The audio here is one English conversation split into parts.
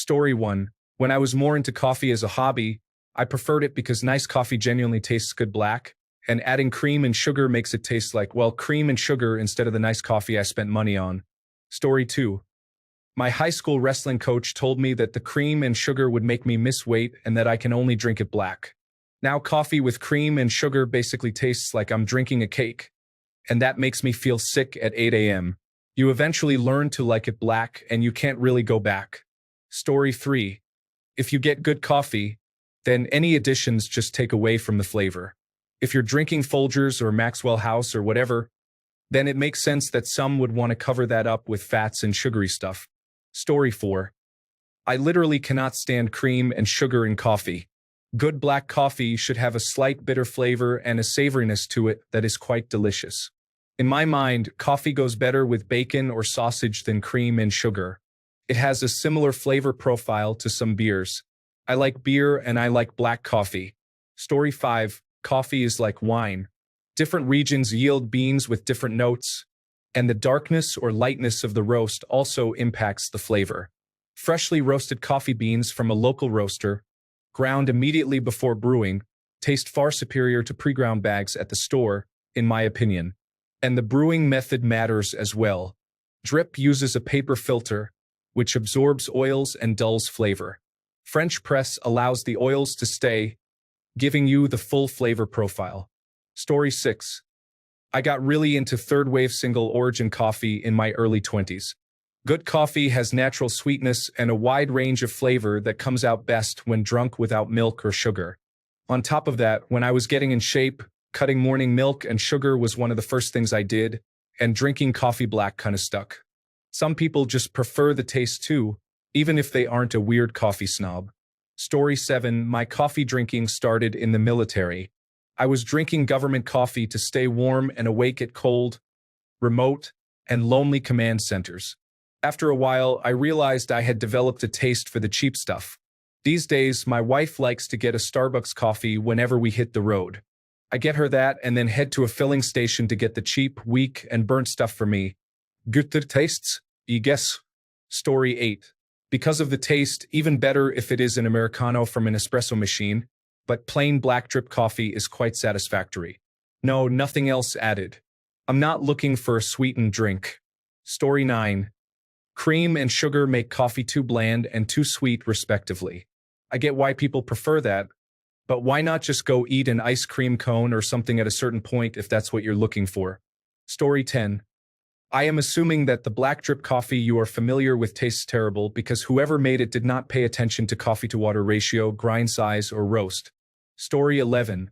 Story 1. When I was more into coffee as a hobby, I preferred it because nice coffee genuinely tastes good black, and adding cream and sugar makes it taste like, well, cream and sugar instead of the nice coffee I spent money on. Story 2. My high school wrestling coach told me that the cream and sugar would make me miss weight and that I can only drink it black. Now coffee with cream and sugar basically tastes like I'm drinking a cake, and that makes me feel sick at 8 a.m. You eventually learn to like it black and you can't really go back. Story 3. If you get good coffee, then any additions just take away from the flavor. If you're drinking Folgers or Maxwell House or whatever, then it makes sense that some would want to cover that up with fats and sugary stuff. Story 4. I literally cannot stand cream and sugar in coffee. Good black coffee should have a slight bitter flavor and a savoriness to it that is quite delicious. In my mind, coffee goes better with bacon or sausage than cream and sugar. It has a similar flavor profile to some beers. I like beer and I like black coffee. Story 5. Coffee is like wine. Different regions yield beans with different notes, and the darkness or lightness of the roast also impacts the flavor. Freshly roasted coffee beans from a local roaster, ground immediately before brewing, taste far superior to pre-ground bags at the store, in my opinion. And the brewing method matters as well. Drip uses a paper filter, which absorbs oils and dulls flavor. French press allows the oils to stay, giving you the full flavor profile. Story 6. I got really into third-wave single origin coffee in my early 20s. Good coffee has natural sweetness and a wide range of flavor that comes out best when drunk without milk or sugar. On top of that, when I was getting in shape, cutting morning milk and sugar was one of the first things I did, and drinking coffee black kinda stuck. Some people just prefer the taste too, even if they aren't a weird coffee snob. Story 7. My coffee drinking started in the military. I was drinking government coffee to stay warm and awake at cold, remote, and lonely command centers. After a while, I realized I had developed a taste for the cheap stuff. These days, my wife likes to get a Starbucks coffee whenever we hit the road. I get her that and then head to a filling station to get the cheap, weak, and burnt stuff for me. Guter tastes, I guess. Story 8. Because of the taste, even better if it is an Americano from an espresso machine, but plain black drip coffee is quite satisfactory. No, nothing else added. I'm not looking for a sweetened drink. Story 9. Cream and sugar make coffee too bland and too sweet, respectively. I get why people prefer that, but why not just go eat an ice cream cone or something at a certain point if that's what you're looking for? Story 10. I am assuming that the black drip coffee you are familiar with tastes terrible because whoever made it did not pay attention to coffee-to-water ratio, grind size, or roast. Story 11.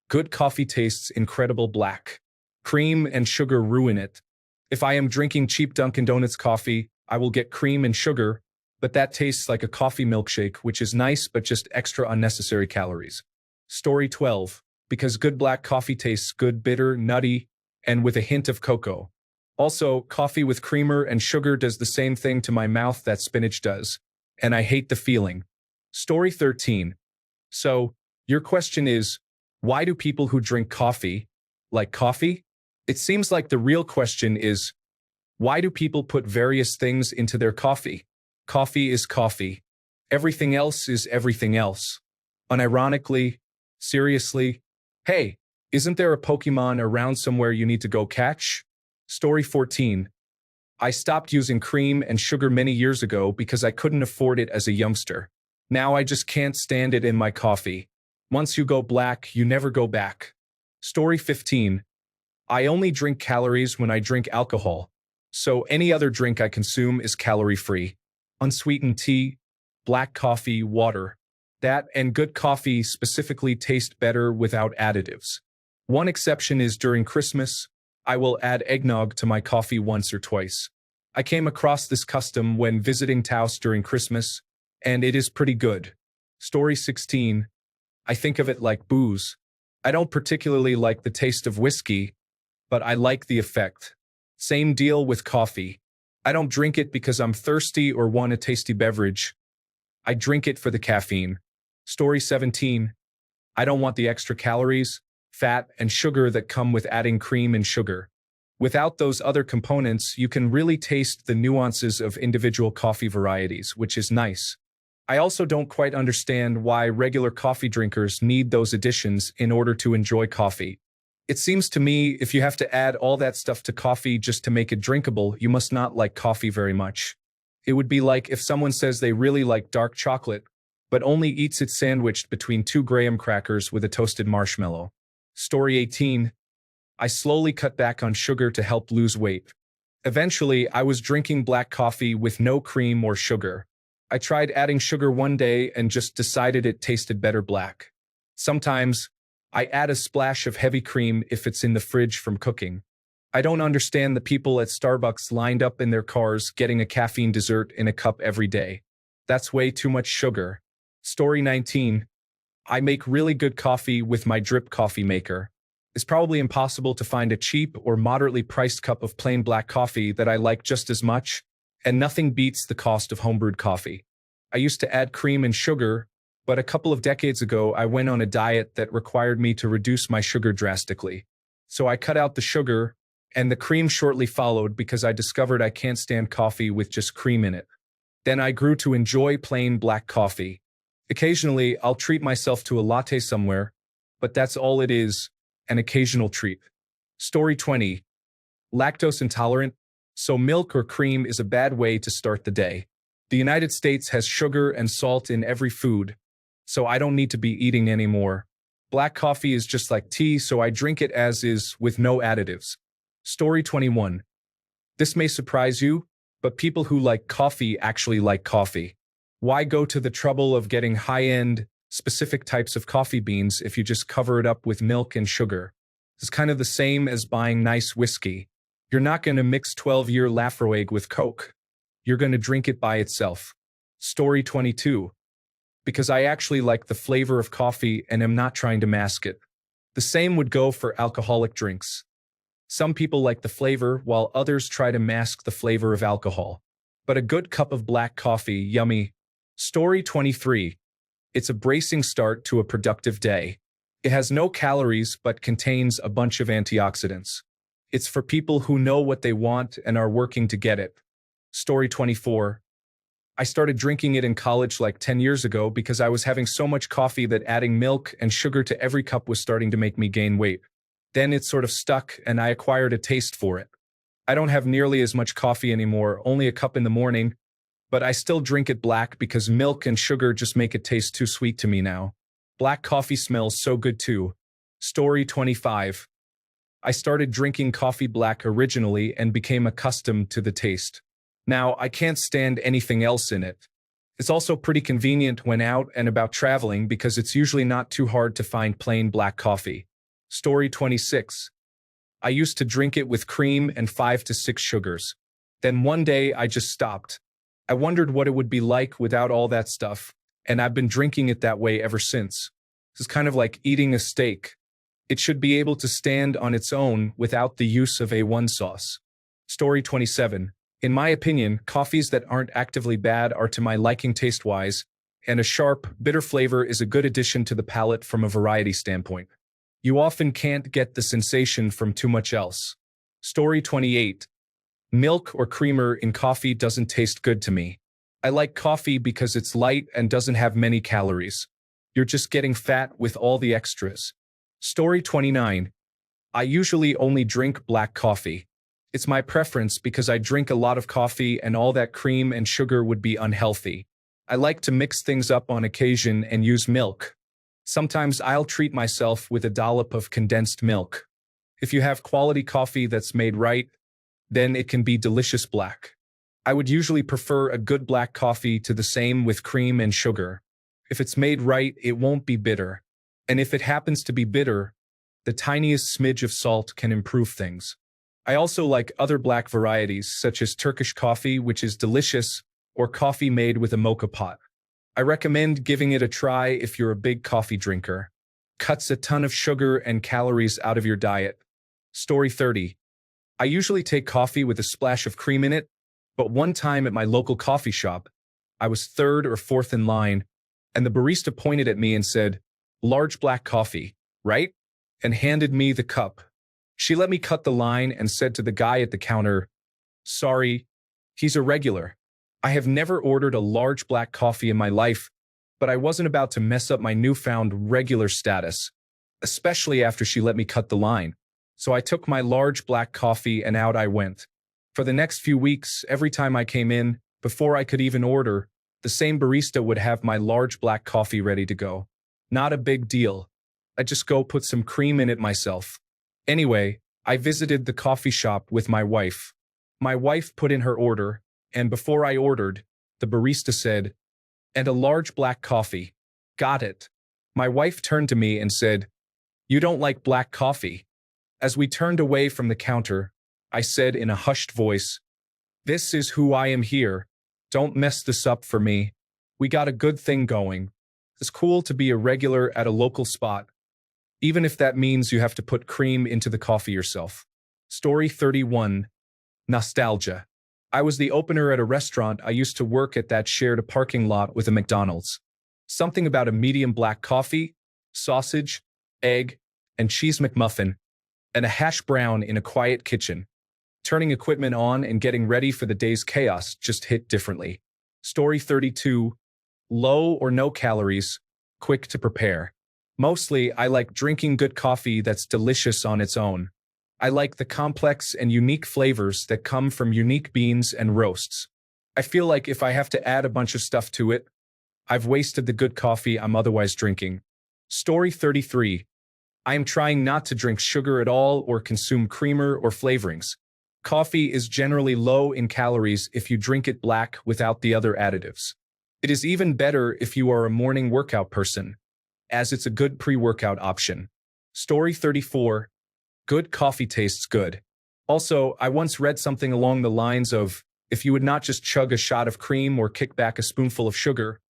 Good coffee tastes incredible black. Cream and sugar ruin it. If I am drinking cheap Dunkin' Donuts coffee, I will get cream and sugar, but that tastes like a coffee milkshake, which is nice but just extra unnecessary calories. Story 12. Because good black coffee tastes good, bitter, nutty, and with a hint of cocoa. Also, coffee with creamer and sugar does the same thing to my mouth that spinach does, and I hate the feeling. Story 13. So, your question is, why do people who drink coffee like coffee? It seems like the real question is, why do people put various things into their coffee? Coffee is coffee. Everything else is everything else. Unironically, seriously, hey, isn't there a Pokemon around somewhere you need to go catch? Story 14. I stopped using cream and sugar many years ago because I couldn't afford it as a youngster. Now I just can't stand it in my coffee. Once you go black, you never go back. Story 15. I only drink calories when I drink alcohol, so any other drink I consume is calorie-free. Unsweetened tea, black coffee, water. That and good coffee specifically taste better without additives. One exception is during Christmas. I will add eggnog to my coffee once or twice. I came across this custom when visiting Taos during Christmas, and it is pretty good. Story 16. I think of it like booze. I don't particularly like the taste of whiskey, but I like the effect. Same deal with coffee. I don't drink it because I'm thirsty or want a tasty beverage. I drink it for the caffeine. Story 17. I don't want the extra calories, fat, and sugar that come with adding cream and sugar. Without those other components, you can really taste the nuances of individual coffee varieties, which is nice. I also don't quite understand why regular coffee drinkers need those additions in order to enjoy coffee. It seems to me if you have to add all that stuff to coffee just to make it drinkable, you must not like coffee very much. It would be like if someone says they really like dark chocolate, but only eats it sandwiched between two graham crackers with a toasted marshmallow. Story 18. I slowly cut back on sugar to help lose weight. Eventually, I was drinking black coffee with no cream or sugar. I tried adding sugar one day and just decided it tasted better black. Sometimes, I add a splash of heavy cream if it's in the fridge from cooking. I don't understand the people at Starbucks lined up in their cars getting a caffeine dessert in a cup every day. That's way too much sugar. Story 19. I make really good coffee with my drip coffee maker. It's probably impossible to find a cheap or moderately priced cup of plain black coffee that I like just as much, and nothing beats the cost of homebrewed coffee. I used to add cream and sugar, but a couple of decades ago I went on a diet that required me to reduce my sugar drastically. So I cut out the sugar, and the cream shortly followed because I discovered I can't stand coffee with just cream in it. Then I grew to enjoy plain black coffee. Occasionally, I'll treat myself to a latte somewhere, but that's all it is, an occasional treat. Story 20. Lactose intolerant, so milk or cream is a bad way to start the day. The United States has sugar and salt in every food, so I don't need to be eating anymore. Black coffee is just like tea, so I drink it as is with no additives. Story 21. This may surprise you, but people who like coffee actually like coffee. Why go to the trouble of getting high-end, specific types of coffee beans if you just cover it up with milk and sugar? It's kind of the same as buying nice whiskey. You're not going to mix 12-year Lafroig with Coke. You're going to drink it by itself. Story 22. Because I actually like the flavor of coffee and am not trying to mask it. The same would go for alcoholic drinks. Some people like the flavor, while others try to mask the flavor of alcohol. But a good cup of black coffee, yummy. Story 23. It's a bracing start to a productive day. It has no calories but contains a bunch of antioxidants. It's for people who know what they want and are working to get it. Story 24. I started drinking it in college like 10 years ago because I was having so much coffee that adding milk and sugar to every cup was starting to make me gain weight. Then it sort of stuck and I acquired a taste for it. I don't have nearly as much coffee anymore, only a cup in the morning, but I still drink it black because milk and sugar just make it taste too sweet to me now. Black coffee smells so good too. Story 25. I started drinking coffee black originally and became accustomed to the taste. Now, I can't stand anything else in it. It's also pretty convenient when out and about traveling because it's usually not too hard to find plain black coffee. Story 26. I used to drink it with cream and 5 to 6 sugars. Then one day I just stopped. I wondered what it would be like without all that stuff, and I've been drinking it that way ever since. This is kind of like eating a steak. It should be able to stand on its own without the use of A1 sauce. Story 27. In my opinion, coffees that aren't actively bad are to my liking taste-wise, and a sharp, bitter flavor is a good addition to the palate from a variety standpoint. You often can't get the sensation from too much else. Story 28. Milk or creamer in coffee doesn't taste good to me. I like coffee because it's light and doesn't have many calories. You're just getting fat with all the extras. Story 29. I usually only drink black coffee. It's my preference because I drink a lot of coffee and all that cream and sugar would be unhealthy. I like to mix things up on occasion and use milk. Sometimes I'll treat myself with a dollop of condensed milk. If you have quality coffee that's made right, then it can be delicious black. I would usually prefer a good black coffee to the same with cream and sugar. If it's made right, it won't be bitter. And if it happens to be bitter, the tiniest smidge of salt can improve things. I also like other black varieties, such as Turkish coffee, which is delicious, or coffee made with a mocha pot. I recommend giving it a try if you're a big coffee drinker. Cuts a ton of sugar and calories out of your diet. Story 30. I usually take coffee with a splash of cream in it, but one time at my local coffee shop, I was third or fourth in line, and the barista pointed at me and said, "Large black coffee, right?" and handed me the cup. She let me cut the line and said to the guy at the counter, "Sorry, he's a regular. I have never ordered a large black coffee in my life, but I wasn't about to mess up my newfound regular status, especially after she let me cut the line. So I took my large black coffee and out I went. For the next few weeks, every time I came in, before I could even order, the same barista would have my large black coffee ready to go. Not a big deal. I just go put some cream in it myself. Anyway, I visited the coffee shop with my wife. My wife put in her order, and before I ordered, the barista said, "And a large black coffee." Got it. My wife turned to me and said, "You don't like black coffee?" As we turned away from the counter, I said in a hushed voice, "This is who I am here. Don't mess this up for me. We got a good thing going. It's cool to be a regular at a local spot, even if that means you have to put cream into the coffee yourself." Story 31. Nostalgia. I was the opener at a restaurant I used to work at that shared a parking lot with a McDonald's. Something about a medium black coffee, sausage, egg, and cheese McMuffin, and a hash brown in a quiet kitchen. Turning equipment on and getting ready for the day's chaos just hit differently. Story 32. Low or no calories, quick to prepare. Mostly, I like drinking good coffee that's delicious on its own. I like the complex and unique flavors that come from unique beans and roasts. I feel like if I have to add a bunch of stuff to it, I've wasted the good coffee I'm otherwise drinking. Story 33. I am trying not to drink sugar at all or consume creamer or flavorings. Coffee is generally low in calories if you drink it black without the other additives. It is even better if you are a morning workout person, as it's a good pre-workout option. Story 34. Good coffee tastes good. Also, I once read something along the lines of, if you would not just chug a shot of cream or kick back a spoonful of sugar,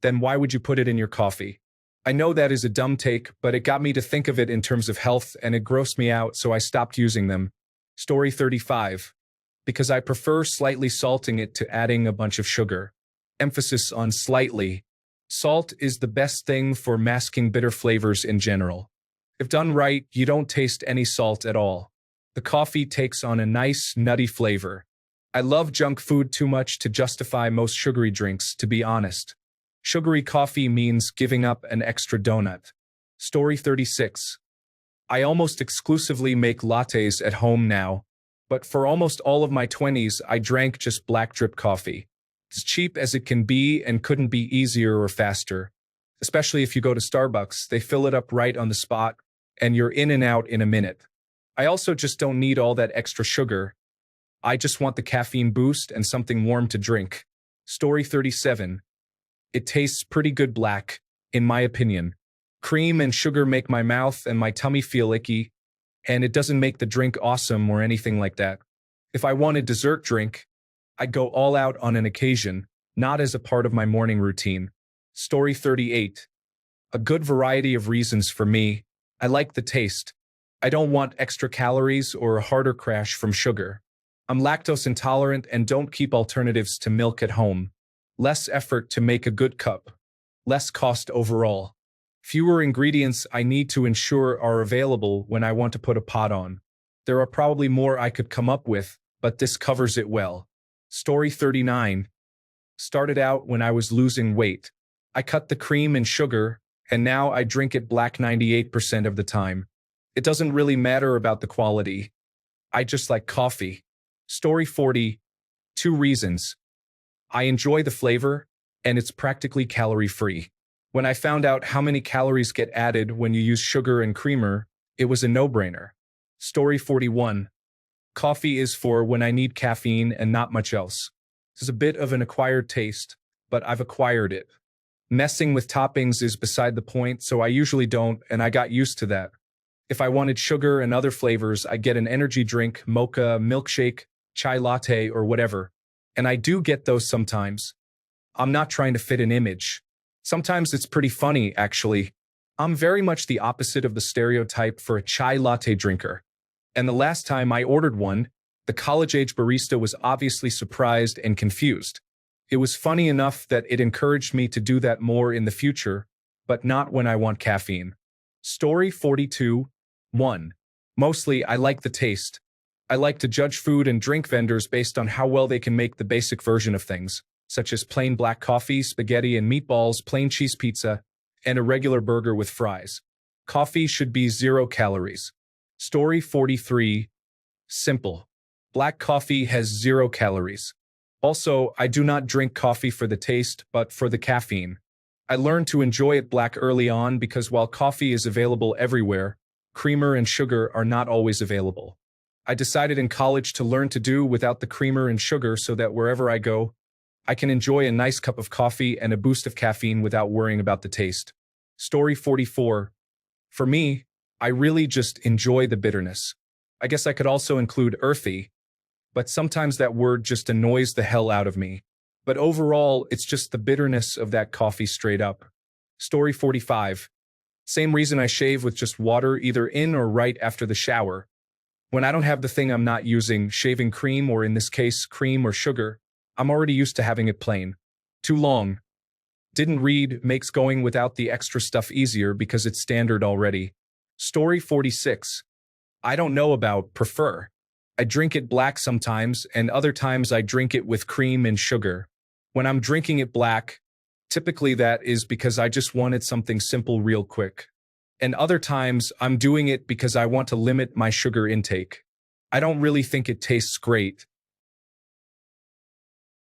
then why would you put it in your coffee? I know that is a dumb take, but it got me to think of it in terms of health and it grossed me out, so I stopped using them. Story 35. Because I prefer slightly salting it to adding a bunch of sugar. Emphasis on slightly. Salt is the best thing for masking bitter flavors in general. If done right, you don't taste any salt at all. The coffee takes on a nice, nutty flavor. I love junk food too much to justify most sugary drinks, to be honest. Sugary coffee means giving up an extra donut. Story 36. I almost exclusively make lattes at home now, but for almost all of my 20s, I drank just black drip coffee. It's cheap as it can be and couldn't be easier or faster. Especially if you go to Starbucks, they fill it up right on the spot, and you're in and out in a minute. I also just don't need all that extra sugar. I just want the caffeine boost and something warm to drink. Story 37. It tastes pretty good black, in my opinion. Cream and sugar make my mouth and my tummy feel icky, and it doesn't make the drink awesome or anything like that. If I want a dessert drink, I'd go all out on an occasion, not as a part of my morning routine. Story 38. A good variety of reasons for me. I like the taste. I don't want extra calories or a harder crash from sugar. I'm lactose intolerant and don't keep alternatives to milk at home. Less effort to make a good cup. Less cost overall. Fewer ingredients I need to ensure are available when I want to put a pot on. There are probably more I could come up with, but this covers it well. Story 39. Started out when I was losing weight. I cut the cream and sugar, and now I drink it black 98% of the time. It doesn't really matter about the quality. I just like coffee. Story 40. 2 reasons. I enjoy the flavor, and it's practically calorie-free. When I found out how many calories get added when you use sugar and creamer, it was a no-brainer. Story 41. Coffee is for when I need caffeine and not much else. This is a bit of an acquired taste, but I've acquired it. Messing with toppings is beside the point, so I usually don't, and I got used to that. If I wanted sugar and other flavors, I get an energy drink, mocha, milkshake, chai latte, or whatever. And I do get those sometimes. I'm not trying to fit an image. Sometimes it's pretty funny, actually. I'm very much the opposite of the stereotype for a chai latte drinker. And the last time I ordered one, the college-age barista was obviously surprised and confused. It was funny enough that it encouraged me to do that more in the future, but not when I want caffeine. Story 42. 1. Mostly, I like the taste. I like to judge food and drink vendors based on how well they can make the basic version of things, such as plain black coffee, spaghetti and meatballs, plain cheese pizza, and a regular burger with fries. Coffee should be 0 calories. Story 43. Simple. Black coffee has 0 calories. Also, I do not drink coffee for the taste, but for the caffeine. I learned to enjoy it black early on because while coffee is available everywhere, creamer and sugar are not always available. I decided in college to learn to do without the creamer and sugar so that wherever I go, I can enjoy a nice cup of coffee and a boost of caffeine without worrying about the taste. Story 44. For me, I really just enjoy the bitterness. I guess I could also include earthy, but sometimes that word just annoys the hell out of me. But overall, it's just the bitterness of that coffee straight up. Story 45. Same reason I shave with just water either in or right after the shower. When I don't have the thing I'm not using, shaving cream or in this case, cream or sugar, I'm already used to having it plain. Too long. Didn't read makes going without the extra stuff easier because it's standard already. Story 46. I don't know about prefer. I drink it black sometimes, and other times I drink it with cream and sugar. When I'm drinking it black, typically that is because I just wanted something simple real quick. And other times I'm doing it because I want to limit my sugar intake. I don't really think it tastes great,